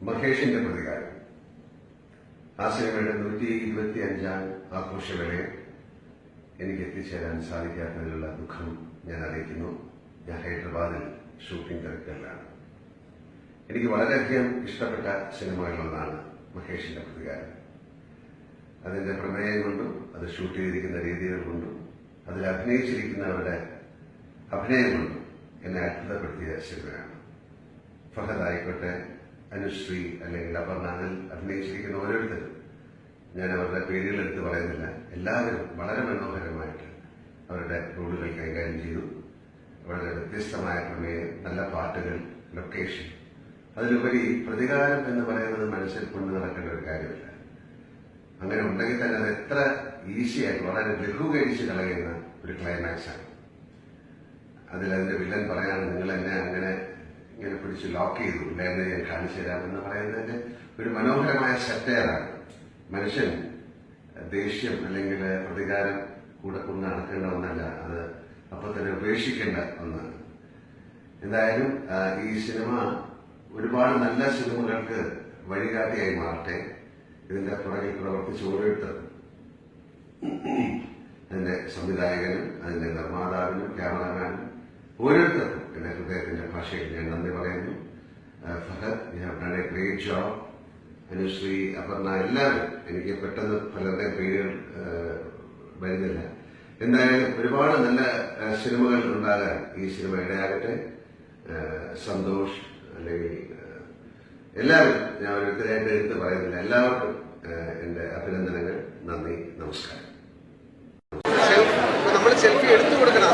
മഹേഷിന്റെ പ്രതികാരം. ആ സിനിമയുടെ 125ാം ആഘോഷവേളയിൽ എനിക്ക് എത്തിച്ചേരാൻ സാധിക്കാത്തതിലുള്ള ദുഃഖം ഞാൻ അറിയിക്കുന്നു. ഞാൻ ഹൈദരാബാദിൽ ഷൂട്ടിംഗ് തിരക്കുകളിലാണ്. എനിക്ക് വളരെയധികം ഇഷ്ടപ്പെട്ട സിനിമകളിലൊന്നാണ് മഹേഷിന്റെ പ്രതികാരം. അതിന്റെ പ്രമേയം കൊണ്ടും അത് ഷൂട്ട് ചെയ്തിരിക്കുന്ന രീതികൾ കൊണ്ടും അതിൽ അഭിനയിച്ചിരിക്കുന്നവരുടെ അഭിനയം കൊണ്ടും എന്നെ അത്ഭുതപ്പെടുത്തിയ സിനിമയാണ്. ഫഹദ് ആയിക്കോട്ടെ, അനുശ്രീ അല്ലെങ്കിൽ അപർണാനിൽ അഭിനയിച്ചിരിക്കുന്ന ഓരോരുത്തരും, ഞാൻ അവരുടെ പേരുകൾ എടുത്ത് പറയുന്നില്ല, എല്ലാവരും വളരെ മനോഹരമായിട്ട് അവരുടെ റോളുകൾ കൈകാര്യം ചെയ്തു. വളരെ വ്യത്യസ്തമായ പ്രമേയം, നല്ല പാട്ടുകൾ, ലൊക്കേഷൻ, അതിലുപരി പ്രതികാരം എന്ന് പറയുന്നത് മനസ്സിൽ കൊണ്ടു നടക്കേണ്ട ഒരു കാര്യമില്ല. അങ്ങനെ ഉണ്ടെങ്കിൽ തന്നെ അത് എത്ര ഈസിയായിട്ട് വളരെ ലഘൂകരിച്ച് കളയുന്ന ഒരു ക്ലൈമാക്സാണ്. അതിന്റെ വില്ലൻ പറയാണ്, നിങ്ങൾ എന്നെ ഇങ്ങനെ പിടിച്ച് ലോക്ക് ചെയ്തു, എന്ന് ഞാൻ കാണിച്ചു തരാമെന്ന് പറയുന്നതിന്റെ ഒരു മനോഹരമായ സറ്റയറാണ്. മനുഷ്യൻ ദേഷ്യം അല്ലെങ്കിൽ പ്രതികാരം കൂടെ കൊണ്ട് നടക്കേണ്ട ഒന്നല്ല, അത് അപ്പൊ തന്നെ ഉപേക്ഷിക്കേണ്ട ഒന്നാണ്. എന്തായാലും ഈ സിനിമ ഒരുപാട് നല്ല സിനിമകൾക്ക് വഴികാട്ടിയായി മാറട്ടെ. ഇതിന്റെ പുറകിൽ പ്രവർത്തിച്ച ഓരോരുത്തരും, അതിന്റെ സംവിധായകനും അതിന്റെ നിർമ്മാതാവിനും ക്യാമറമാനും ഓരോരുത്തർക്കും എന്റെ ഹൃദയത്തിന്റെ ഭാഷയിൽ ഞാൻ നന്ദി പറയുന്നു. Fahad, you have done a great job. Anushree, Aparna, എല്ലാവരും, എനിക്ക് പെട്ടെന്ന് പലരുടെയും പേരുകൾ വരുന്നില്ല. എന്തായാലും ഒരുപാട് നല്ല സിനിമകൾ ഉണ്ടാകാൻ ഈ സിനിമ ഇടയാകട്ടെ. സന്തോഷ് അല്ലെങ്കിൽ എല്ലാവരും, ഞാൻ ഓരോരുത്തരായിട്ട് എടുത്ത് പറയുന്നില്ല, എല്ലാവർക്കും എന്റെ അഭിനന്ദനങ്ങൾ. നന്ദി, നമസ്കാരം. നമ്മൾ സെൽഫി എടുത്തു കൊടുക്കണം.